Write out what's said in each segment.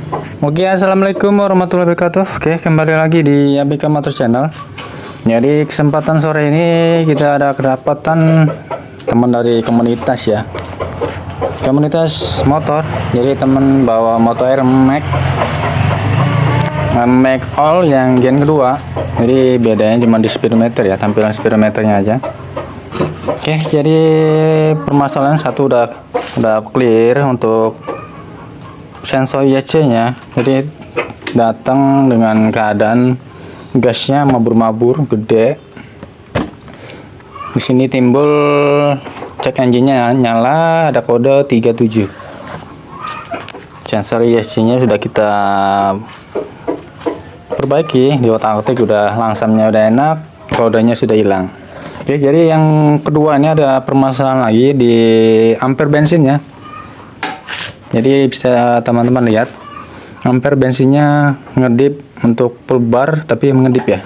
Oke, assalamualaikum warahmatullahi wabarakatuh. Oke, kembali lagi di ABK Motor Channel. Jadi kesempatan sore ini kita ada kedapatan teman dari komunitas ya, komunitas motor. Jadi teman bawa motor Air Max All yang gen kedua. Jadi bedanya cuma di speedometer ya, tampilan speedometernya aja. Oke, jadi permasalahan satu udah clear untuk sensor ISC nya. Jadi datang dengan keadaan gasnya mabur-mabur gede. Di sini timbul cek engine-nya nyala, ada kode 37. Sensor ISC nya sudah kita perbaiki, di otak-otak udah langsamnya udah enak, kodenya sudah hilang. Oke, jadi yang kedua ini ada permasalahan lagi di ampere bensinnya. Jadi bisa teman-teman lihat ampere bensinnya ngedip untuk full bar tapi ngedip ya.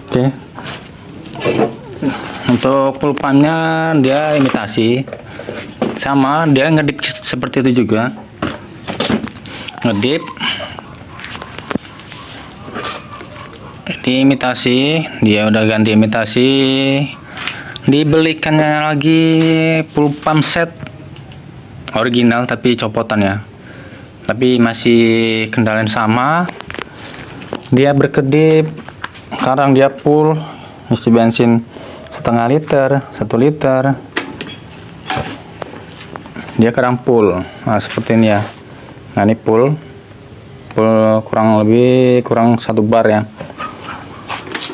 Oke, untuk full pumpnya dia imitasi, sama dia ngedip seperti itu juga, ngedip. Ini imitasi, dia udah ganti imitasi, dibelikannya lagi full pump set original tapi copotan ya, tapi masih kendala yang sama. Dia berkedip, sekarang dia full isi bensin setengah liter, 1 liter, dia kadang full. Nah seperti ini ya. Nah ini full kurang lebih kurang 1 bar ya,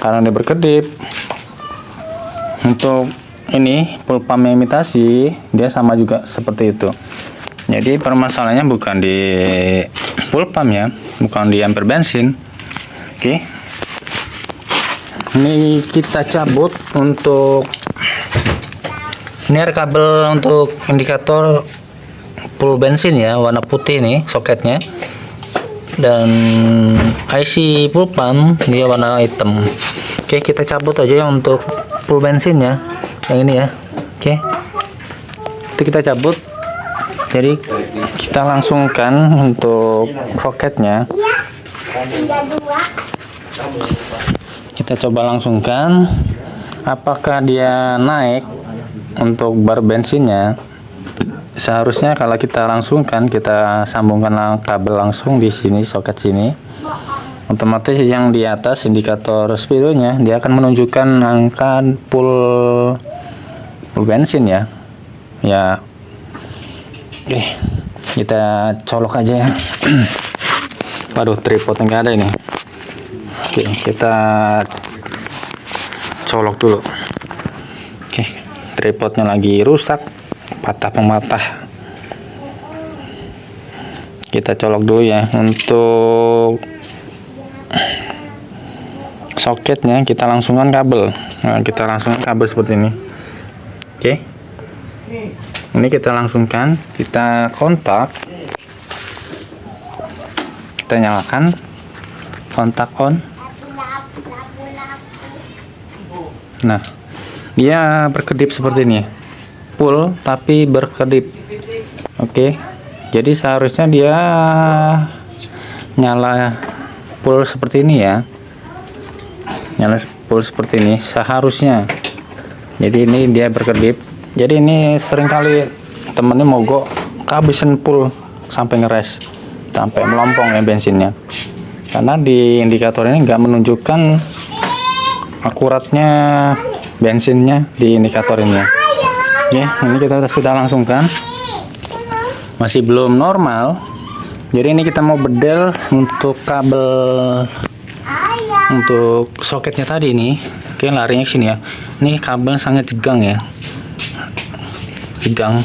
karena dia berkedip. Untuk ini full pump imitasi dia sama juga seperti itu. Jadi permasalahannya bukan di full pump ya, bukan di ampere bensin. Oke, ini kita cabut untuk ini ada kabel untuk indikator full bensin ya, warna putih nih soketnya, dan IC full pump dia warna hitam. Oke, kita cabut aja ya untuk full bensinnya yang ini ya. Oke, itu kita cabut. Jadi kita langsungkan untuk soketnya, kita coba langsungkan apakah dia naik untuk bar bensinnya. Seharusnya kalau kita langsungkan, kita sambungkan kabel langsung di sini, soket sini, otomatis yang di atas indikator speedonya dia akan menunjukkan angka full bensin ya. Oke, kita colok aja ya. Waduh, tripodnya nggak ada ini. Oke, kita colok dulu. Oke, tripodnya lagi rusak, patah pematah. Kita colok dulu ya. Untuk soketnya kita langsungkan kabel. Nah, kita langsungkan kabel seperti ini. Oke, ini kita langsungkan, kita kontak, kita nyalakan, kontak on. Nah, dia berkedip seperti ini, full tapi berkedip. Oke, jadi seharusnya dia nyala full seperti ini ya, nyala full seperti ini seharusnya. Jadi ini dia berkedip. Jadi ini seringkali temennya mogok kehabisan full sampai ngeres, sampai melompong ya bensinnya, karena di indikator ini nggak menunjukkan akuratnya bensinnya di indikator ini ya. Oke, ini kita sudah langsungkan, masih belum normal. Jadi ini kita mau bedel untuk kabel untuk soketnya tadi nih. Oke, larinya ke sini ya. Ini kabel sangat tegang ya, tegang.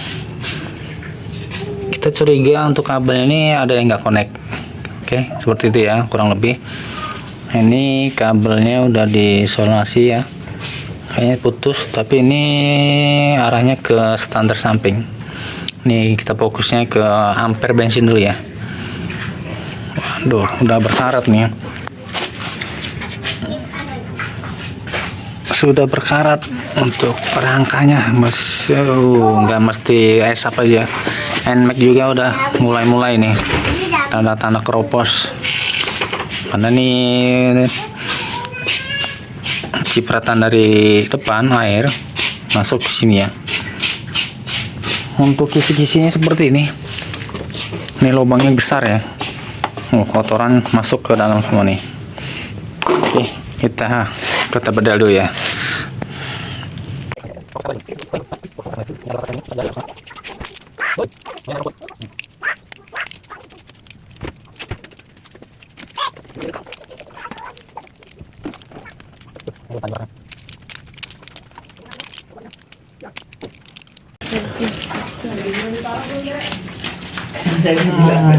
Kita curiga untuk kabel ini ada yang nggak connect. Oke, seperti itu ya kurang lebih. Ini kabelnya udah disolasi ya, kayaknya putus, tapi ini arahnya ke standar samping. Nih kita fokusnya ke ampere bensin dulu ya. Waduh, udah berkarat nih. Sudah berkarat untuk rangkanya, nggak mesti asap aja. NMAX juga udah mulai-mulai nih. tanda-tanda keropos, karena nih cipratan dari depan air masuk ke sini ya. Untuk kisi-kisinya seperti ini lubangnya besar ya. Kotoran masuk ke dalam semua nih. Oke, kita bedal dulu ya.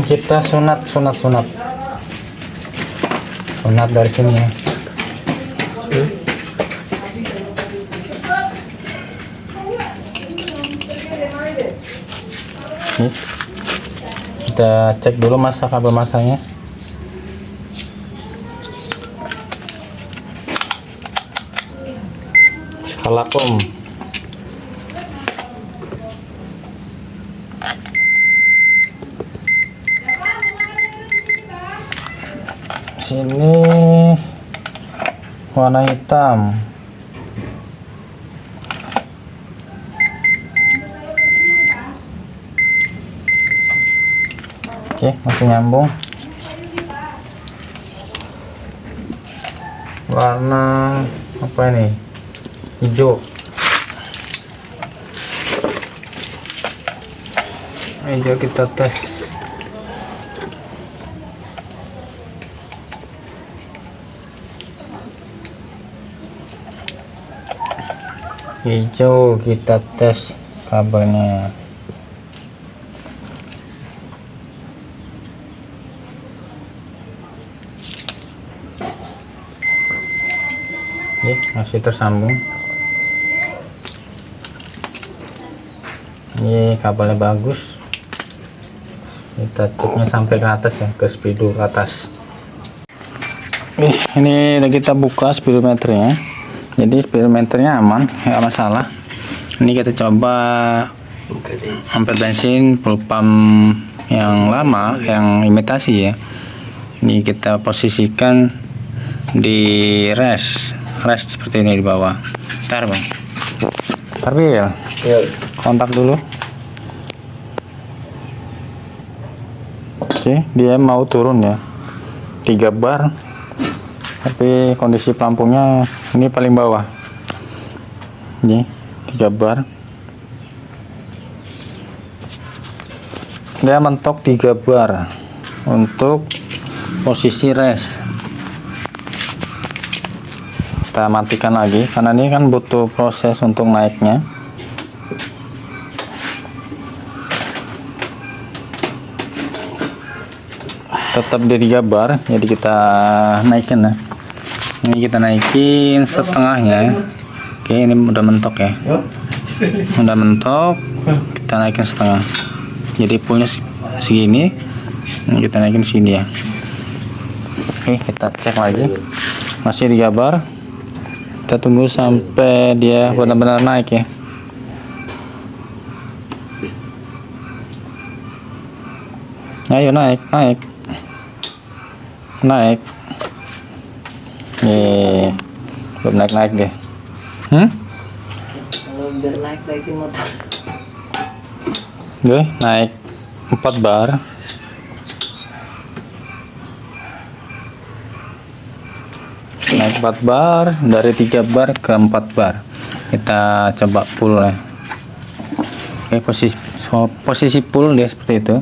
Kita sunat dari sini ya. Nih, kita cek dulu masa kabel masanya. Skalakom. Sini warna hitam. Oke, masih nyambung. Warna apa ini? Hijau. Hijau kita tes. Hijau kita tes kabelnya. Masih tersambung. Ini kabelnya bagus. Kita ceknya sampai ke atas ya, ke speedo ke atas. Ini udah kita buka speedometernya. Jadi speedometernya aman, nggak masalah. Ini kita coba ampere bensin full pump yang lama, yang imitasi ya. Ini kita posisikan di rest seperti ini di bawah. Bentar bang, tapi ya kontak dulu. Oke, dia mau turun ya, 3 bar, tapi kondisi pelampungnya ini paling bawah. Ini 3 bar, dia mentok 3 bar untuk posisi rest. Kita matikan lagi karena ini kan butuh proses untuk naiknya. Tetap di 3 bar, jadi kita naikin ya. Ini kita naikin setengahnya. Oke, ini udah mentok ya. Udah mentok, kita naikin setengah. Jadi pullnya segini, ini kita naikin sini ya. Oke, kita cek lagi. Masih 3 bar. Kita tunggu sampai dia benar-benar naik ya. Ayo naik. Belum naik deh. Kalau biar naik lagi motor. Oke, naik 4 bar. Naik 4 bar, dari 3 bar ke 4 bar. Kita coba pull ya. Oke, posisi pull dia seperti itu.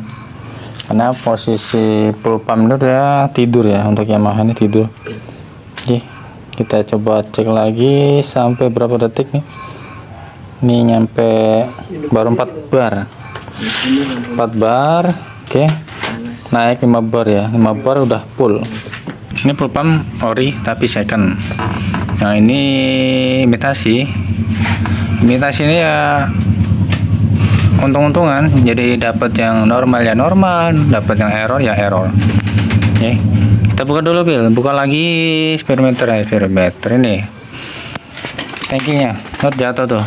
Karena posisi pull pump itu dia tidur ya, untuk Yamaha ini tidur. Oke, kita coba cek lagi sampai berapa detik nih. Ini nyampe baru 4 bar. 4 bar. Oke. Naik 5 bar ya. 5 bar udah full. Ini full pump ori tapi second. Yang ini imitasi. Imitasi ini ya untung-untungan, jadi dapat yang normal ya normal, dapat yang error ya error. Oke, kita buka dulu Bil, buka lagi speedometer ini. Tangkinya, jatuh tuh.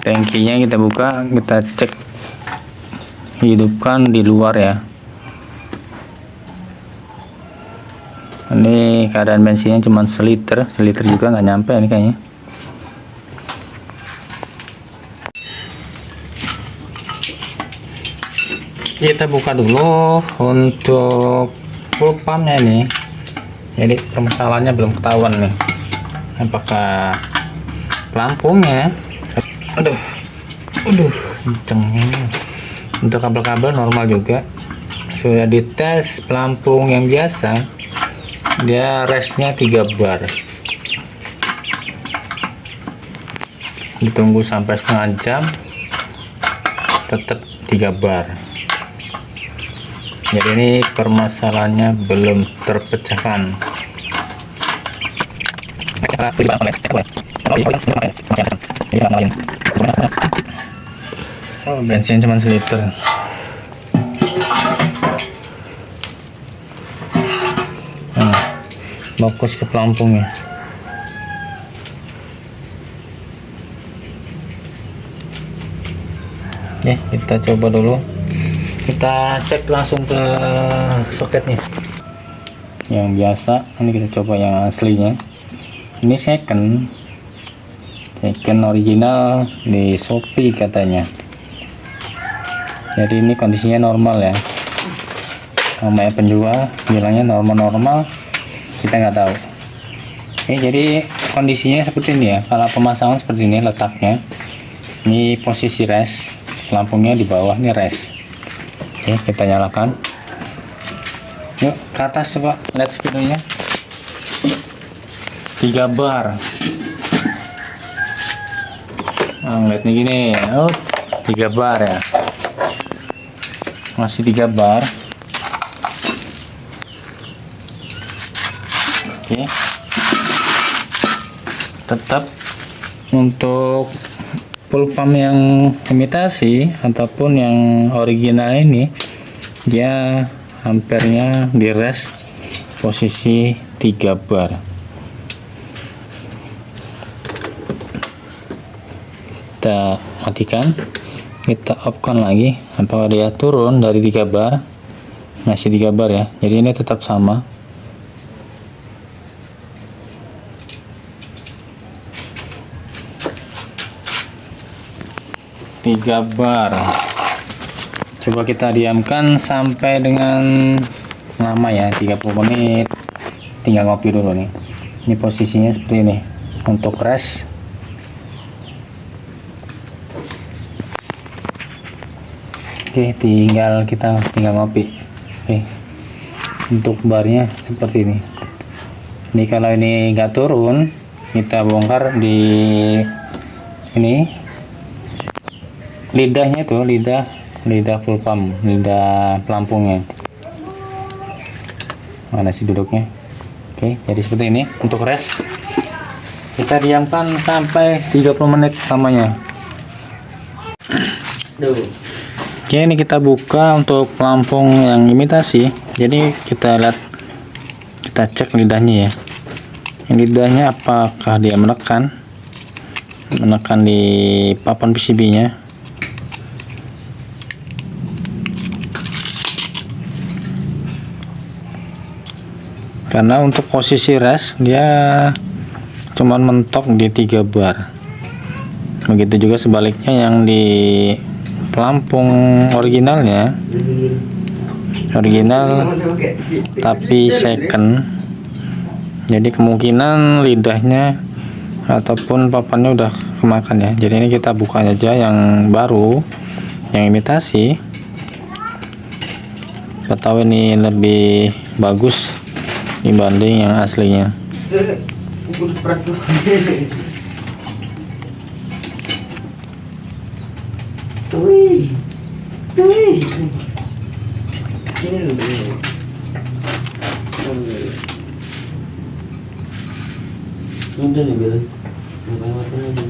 Tangkinya kita buka, kita cek, hidupkan di luar ya. Ini keadaan bensinnya cuma seliter juga nggak nyampe ini kayaknya. Kita buka dulu untuk full pumpnya ini. Jadi permasalahannya belum ketahuan nih, apakah pelampungnya, aduh kenceng. Untuk kabel-kabel normal juga, sudah dites. Pelampung yang biasa dia restnya 3 bar, ditunggu sampai setengah jam tetap 3 bar. Jadi ini permasalahannya belum terpecahkan. Oh, bensin cuma seliter. Fokus ke pelampungnya. Oke, kita coba dulu. Kita cek langsung ke soketnya. Yang biasa, ini kita coba yang aslinya. Ini second original di Shopee katanya. Jadi ini kondisinya normal ya. Namanya penjual bilangnya normal, kita nggak tahu. Oke, jadi kondisinya seperti ini ya. Kalau pemasangan seperti ini letaknya. Ini posisi rest, lampunya di bawah, ini rest. Oke, kita nyalakan. Yuk ke atas coba, lihat speedonya 3 bar. Nah, lihat nih gini. Oh, 3 bar ya. Masih 3 bar. Oke. Tetap untuk full pump yang imitasi ataupun yang original ini, dia ampernya di rest posisi 3 bar. Kita matikan, kita off kan lagi. Apakah dia turun dari 3 bar? Masih 3 bar ya, jadi ini tetap sama. Tiga bar. Coba kita diamkan sampai dengan lama ya, 30 menit. Tinggal ngopi dulu nih. Ini posisinya seperti ini untuk rest. Oke, kita tinggal ngopi. Oke, untuk barnya seperti ini. Ini kalau ini nggak turun, kita bongkar di ini lidahnya tuh, lidah full pump, lidah pelampungnya. Mana sih duduknya? Oke, jadi seperti ini untuk rest. Kita diamkan sampai 30 menit lamanya. Oke, ini kita buka untuk pelampung yang imitasi. Jadi kita lihat, kita cek lidahnya ya. Ini lidahnya apakah dia menekan di papan PCB-nya. Karena untuk posisi rest dia cuman mentok di 3 bar. Begitu juga sebaliknya yang di pelampung originalnya, tapi second. Jadi kemungkinan lidahnya ataupun papannya udah kemakan ya. Jadi ini kita buka aja yang baru, yang imitasi. Kita tahu ini lebih bagus dibanding yang aslinya. Udah nih bilang, matanya aja.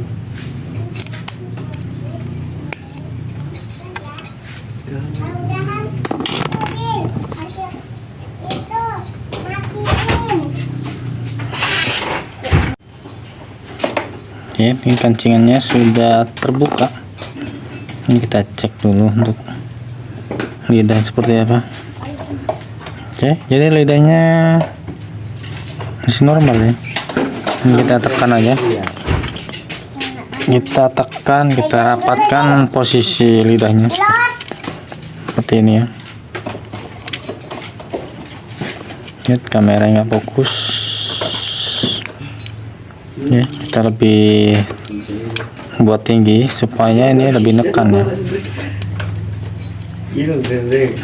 Oke, ini kancingannya sudah terbuka. Ini kita cek dulu untuk lidah seperti apa. Oke, jadi lidahnya masih normal ya. Ini kita tekan aja, kita tekan, kita rapatkan posisi lidahnya seperti ini ya. Lihat kamera nggak fokus ya, kita lebih buat tinggi supaya ini lebih nekan ya. Ini Dre.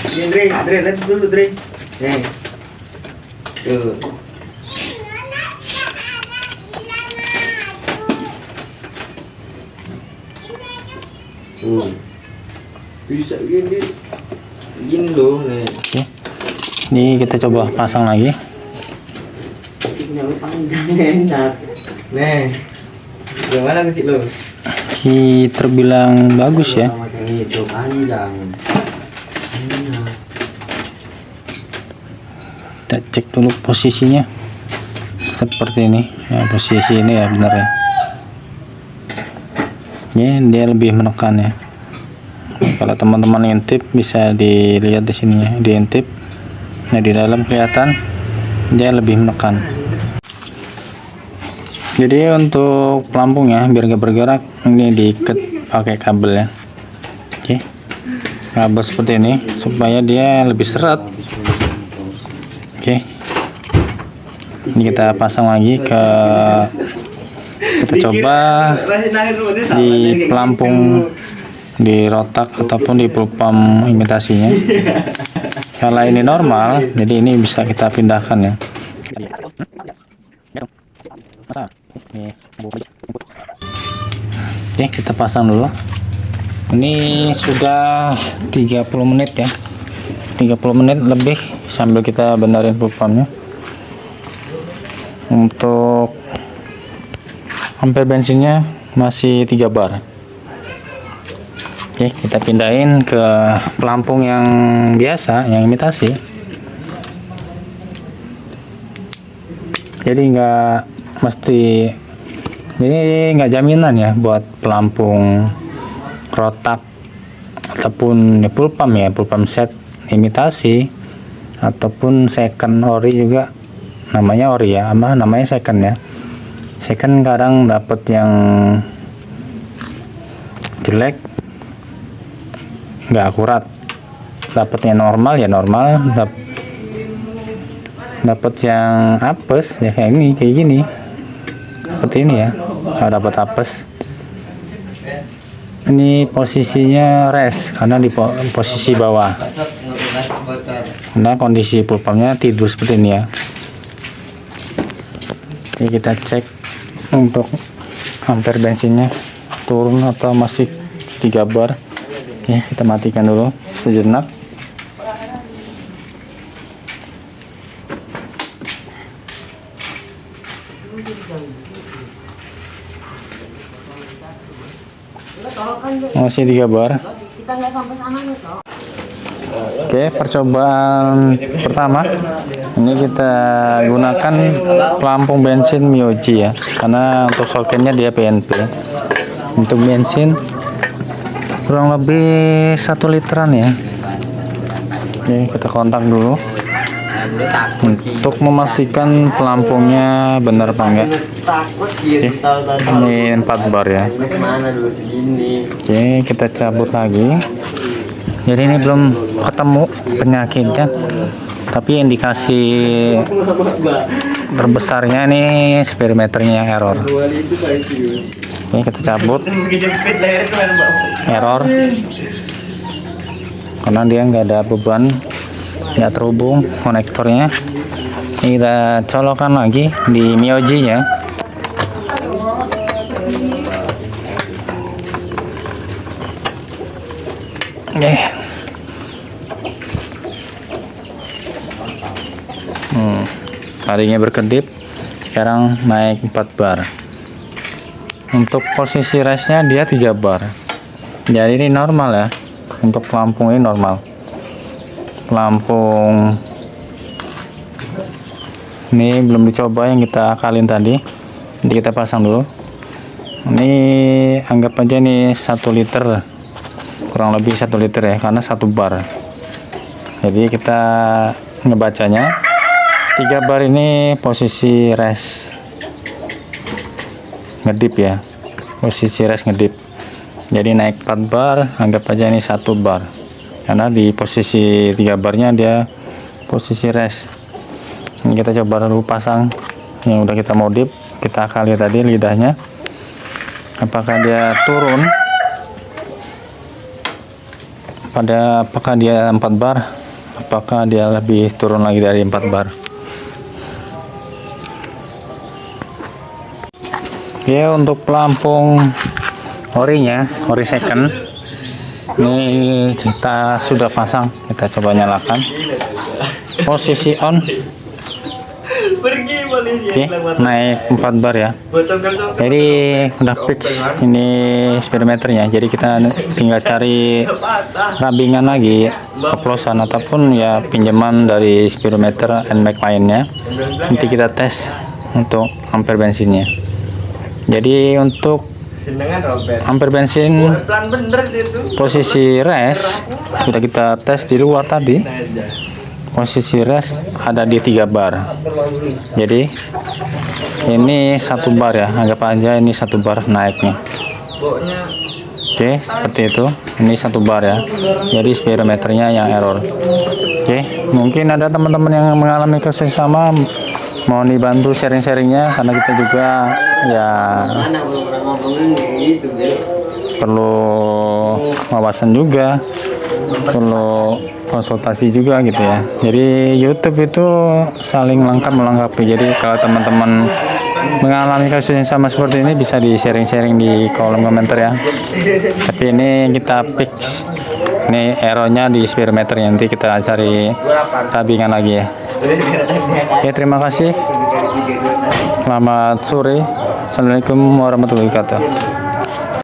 Ini Dre, lihat dulu Dre. Nih. Tuh. Bisa gini loh nih. Oke. Ini kita coba pasang lagi. Ini panjang enak. Nih. Gimana sih lo? Terbilang bagus ya. Itu panjang. Kita cek dulu posisinya seperti ini ya, posisi ini ya benar ya. Ini dia lebih menekan ya. Kalau teman-teman ngintip bisa dilihat di sini ya, diintip. Nah di dalam kelihatan dia lebih menekan. Jadi untuk pelampungnya biar gak bergerak, ini diikat pakai kabel ya. Oke, kabel seperti ini supaya dia lebih seret. Oke, ini kita pasang lagi ke, kita coba di pelampung, di rotak ataupun di pulpam imitasinya. Kalau ini normal, jadi ini bisa kita pindahkan ya. Oke, kita pasang dulu. Ini sudah 30 menit ya, 30 menit lebih sambil kita benerin pulpamnya. Untuk ampere bensinnya masih 3 bar. Oke, kita pindahin ke pelampung yang biasa, yang imitasi. Jadi nggak mesti, ini nggak jaminan ya buat pelampung rotak ataupun ya pulpam set imitasi ataupun second ori juga, namanya ori ya, namanya second ya. Second kadang dapat yang jelek, nggak akurat, dapatnya normal ya normal, dapat yang apes ya kayak gini seperti ini ya. Kalau dapat apes, ini posisinya rest karena di posisi bawah, karena kondisi pulpamnya tidur seperti ini ya. Oke, kita cek untuk ampere bensinnya turun atau masih 3 bar. Oke, kita matikan dulu sejenak. Masih 3 bar. Oke, percobaan pertama ini kita gunakan pelampung bensin Myoji ya, karena untuk soketnya dia PNP. Untuk bensin kurang lebih 1 literan ya. Oke, kita kontak dulu untuk memastikan pelampungnya benar apa enggak. Oke, ini 4 bar ya. Oke, kita cabut lagi. Jadi ini belum ketemu penyakitnya, tapi indikasi terbesarnya ini spirometernya error. Oke, kita cabut, error karena dia nggak ada beban, nggak terhubung konektornya. Ini kita colokan lagi di Myoji nya. Oke. Tadinya berkedip, sekarang naik 4 bar. Untuk posisi restnya dia 3 bar. Jadi ini normal ya. Untuk pelampung ini normal. Pelampung ini belum dicoba yang kita akalin tadi. Nanti kita pasang dulu. Ini anggap aja nih 1 liter, kurang lebih 1 liter ya, karena 1 bar. Jadi kita ngebacanya 3 bar ini posisi rest ngedip ya, posisi rest ngedip. Jadi naik 4 bar, anggap aja ini 1 bar, karena di posisi 3 barnya dia posisi rest. Ini kita coba dulu pasang yang udah kita modif, kita akali tadi lidahnya, apakah dia turun, apakah dia 4 bar, apakah dia lebih turun lagi dari 4 bar. Oke, untuk pelampung orinya, ori second ini kita sudah pasang. Kita coba nyalakan, posisi on. Oke, naik 4 bar ya, jadi udah fix ini speedometernya. Jadi kita tinggal cari rabingan lagi, oplosan ataupun ya pinjaman dari speedometer NMAX lainnya. Nanti kita tes untuk ampere bensinnya. Jadi untuk ampere bensin posisi rest sudah kita tes di luar tadi, posisi rest ada di 3 bar. Jadi ini 1 bar ya, anggap aja ini 1 bar naiknya. Oke, seperti itu. Ini 1 bar ya, jadi speedometernya yang error. Oke, mungkin ada teman-teman yang mengalami kasus sama, mohon dibantu sharing-sharingnya, karena kita juga ya perlu wawasan juga, perlu konsultasi juga gitu ya. Jadi YouTube itu saling lengkap melengkapi. Jadi kalau teman-teman mengalami kasus yang sama seperti ini, bisa di sharing-sharing di kolom komentar ya. Tapi ini kita fix, ini errornya di speedometer, nanti kita cari rabingan lagi ya. Oke, terima kasih. Selamat sore. Assalamualaikum warahmatullahi wabarakatuh.